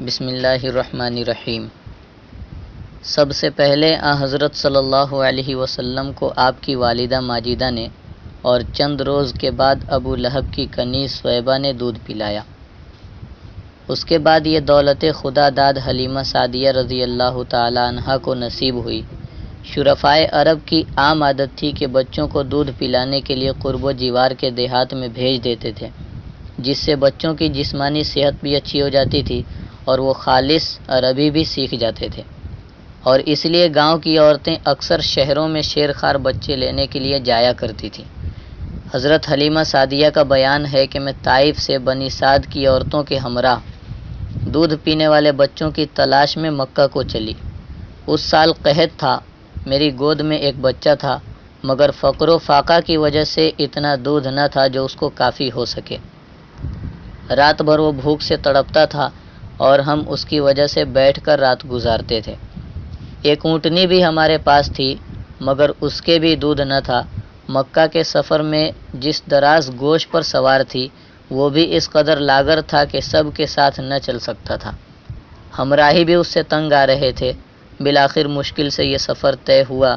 بسم اللہ الرحمن الرحیم۔ سب سے پہلے حضرت صلی اللہ علیہ وسلم کو آپ کی والدہ ماجدہ نے اور چند روز کے بعد ابو لہب کی کنیز سویبہ نے دودھ پلایا۔ اس کے بعد یہ دولت خدا داد حلیمہ سعدیہ رضی اللہ تعالی عنہا کو نصیب ہوئی۔ شرفائے عرب کی عام عادت تھی کہ بچوں کو دودھ پلانے کے لیے قرب و جوار کے دیہات میں بھیج دیتے تھے، جس سے بچوں کی جسمانی صحت بھی اچھی ہو جاتی تھی اور وہ خالص عربی بھی سیکھ جاتے تھے، اور اس لیے گاؤں کی عورتیں اکثر شہروں میں شیرخوار بچے لینے کے لیے جایا کرتی تھیں۔ حضرت حلیمہ سعدیہ کا بیان ہے کہ میں طائف سے بنی سعد کی عورتوں کے ہمراہ دودھ پینے والے بچوں کی تلاش میں مکہ کو چلی۔ اس سال قحط تھا، میری گود میں ایک بچہ تھا، مگر فقر و فاقہ کی وجہ سے اتنا دودھ نہ تھا جو اس کو کافی ہو سکے۔ رات بھر وہ بھوک سے تڑپتا تھا اور ہم اس کی وجہ سے بیٹھ کر رات گزارتے تھے۔ ایک اونٹنی بھی ہمارے پاس تھی، مگر اس کے بھی دودھ نہ تھا۔ مکہ کے سفر میں جس دراز گوش پر سوار تھی، وہ بھی اس قدر لاغر تھا کہ سب کے ساتھ نہ چل سکتا تھا۔ ہمراہی بھی اس سے تنگ آ رہے تھے۔ بالآخر مشکل سے یہ سفر طے ہوا۔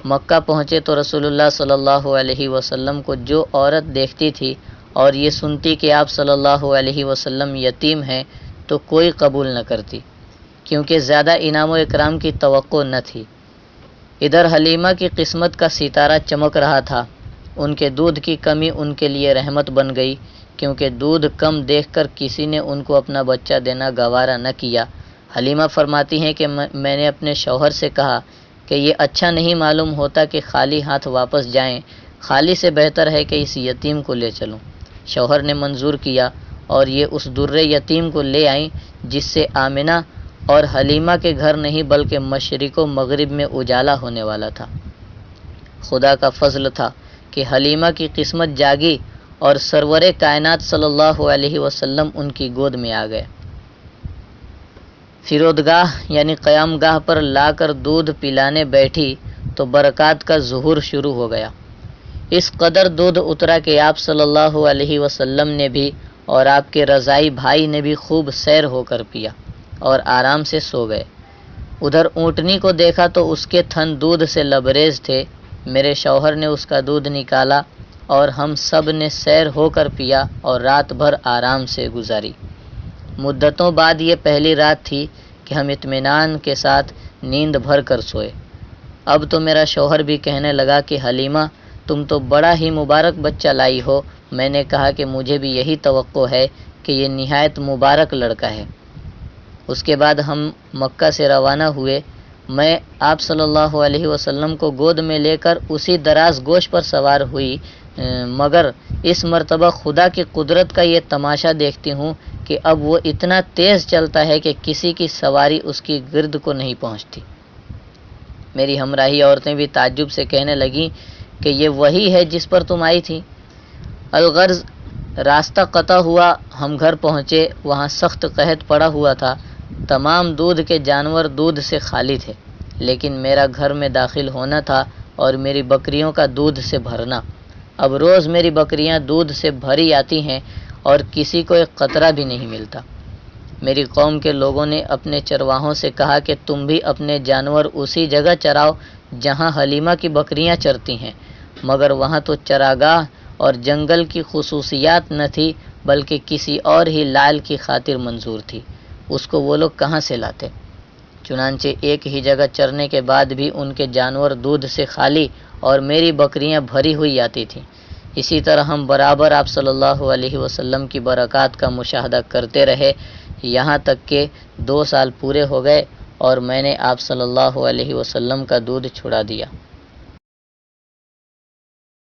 مکہ پہنچے تو رسول اللہ صلی اللہ علیہ وسلم کو جو عورت دیکھتی تھی اور یہ سنتی کہ آپ صلی اللہ علیہ وسلم یتیم ہیں تو کوئی قبول نہ کرتی، کیونکہ زیادہ انعام و اکرام کی توقع نہ تھی۔ ادھر حلیمہ کی قسمت کا ستارہ چمک رہا تھا۔ ان کے دودھ کی کمی ان کے لیے رحمت بن گئی، کیونکہ دودھ کم دیکھ کر کسی نے ان کو اپنا بچہ دینا گوارا نہ کیا۔ حلیمہ فرماتی ہیں کہ میں نے اپنے شوہر سے کہا کہ یہ اچھا نہیں معلوم ہوتا کہ خالی ہاتھ واپس جائیں، خالی سے بہتر ہے کہ اس یتیم کو لے چلوں۔ شوہر نے منظور کیا اور یہ اس در یتیم کو لے آئیں، جس سے آمنہ اور حلیمہ کے گھر نہیں بلکہ مشرق و مغرب میں اجالا ہونے والا تھا۔ خدا کا فضل تھا کہ حلیمہ کی قسمت جاگی اور سرور کائنات صلی اللہ علیہ وسلم ان کی گود میں آ گئے۔ فرودگاہ یعنی قیام گاہ پر لا کر دودھ پلانے بیٹھی تو برکات کا ظہور شروع ہو گیا۔ اس قدر دودھ اترا کہ آپ صلی اللہ علیہ وسلم نے بھی اور آپ کے رضائی بھائی نے بھی خوب سیر ہو کر پیا اور آرام سے سو گئے۔ ادھر اونٹنی کو دیکھا تو اس کے تھن دودھ سے لبریز تھے۔ میرے شوہر نے اس کا دودھ نکالا اور ہم سب نے سیر ہو کر پیا اور رات بھر آرام سے گزاری۔ مدتوں بعد یہ پہلی رات تھی کہ ہم اطمینان کے ساتھ نیند بھر کر سوئے۔ اب تو میرا شوہر بھی کہنے لگا کہ حلیمہ تم تو بڑا ہی مبارک بچہ لائی ہو۔ میں نے کہا کہ مجھے بھی یہی توقع ہے کہ یہ نہایت مبارک لڑکا ہے۔ اس کے بعد ہم مکہ سے روانہ ہوئے۔ میں آپ صلی اللہ علیہ وسلم کو گود میں لے کر اسی دراز گوش پر سوار ہوئی، مگر اس مرتبہ خدا کی قدرت کا یہ تماشا دیکھتی ہوں کہ اب وہ اتنا تیز چلتا ہے کہ کسی کی سواری اس کی گرد کو نہیں پہنچتی۔ میری ہمراہی عورتیں بھی تعجب سے کہنے لگیں کہ یہ وہی ہے جس پر تم آئی تھی۔ الغرض راستہ قطع ہوا، ہم گھر پہنچے۔ وہاں سخت قحط پڑا ہوا تھا، تمام دودھ کے جانور دودھ سے خالی تھے، لیکن میرا گھر میں داخل ہونا تھا اور میری بکریوں کا دودھ سے بھرنا۔ اب روز میری بکریاں دودھ سے بھری آتی ہیں اور کسی کو ایک قطرہ بھی نہیں ملتا۔ میری قوم کے لوگوں نے اپنے چرواہوں سے کہا کہ تم بھی اپنے جانور اسی جگہ چراؤ جہاں حلیمہ کی بکریاں چرتی ہیں، مگر وہاں تو چراگاہ اور جنگل کی خصوصیات نہ تھی، بلکہ کسی اور ہی لعل کی خاطر منظور تھی۔ اس کو وہ لوگ کہاں سے لاتے؟ چنانچہ ایک ہی جگہ چرنے کے بعد بھی ان کے جانور دودھ سے خالی اور میری بکریاں بھری ہوئی آتی تھیں۔ اسی طرح ہم برابر آپ صلی اللہ علیہ وسلم کی برکات کا مشاہدہ کرتے رہے، یہاں تک کہ 2 سال پورے ہو گئے اور میں نے آپ صلی اللہ علیہ وسلم کا دودھ چھڑا دیا۔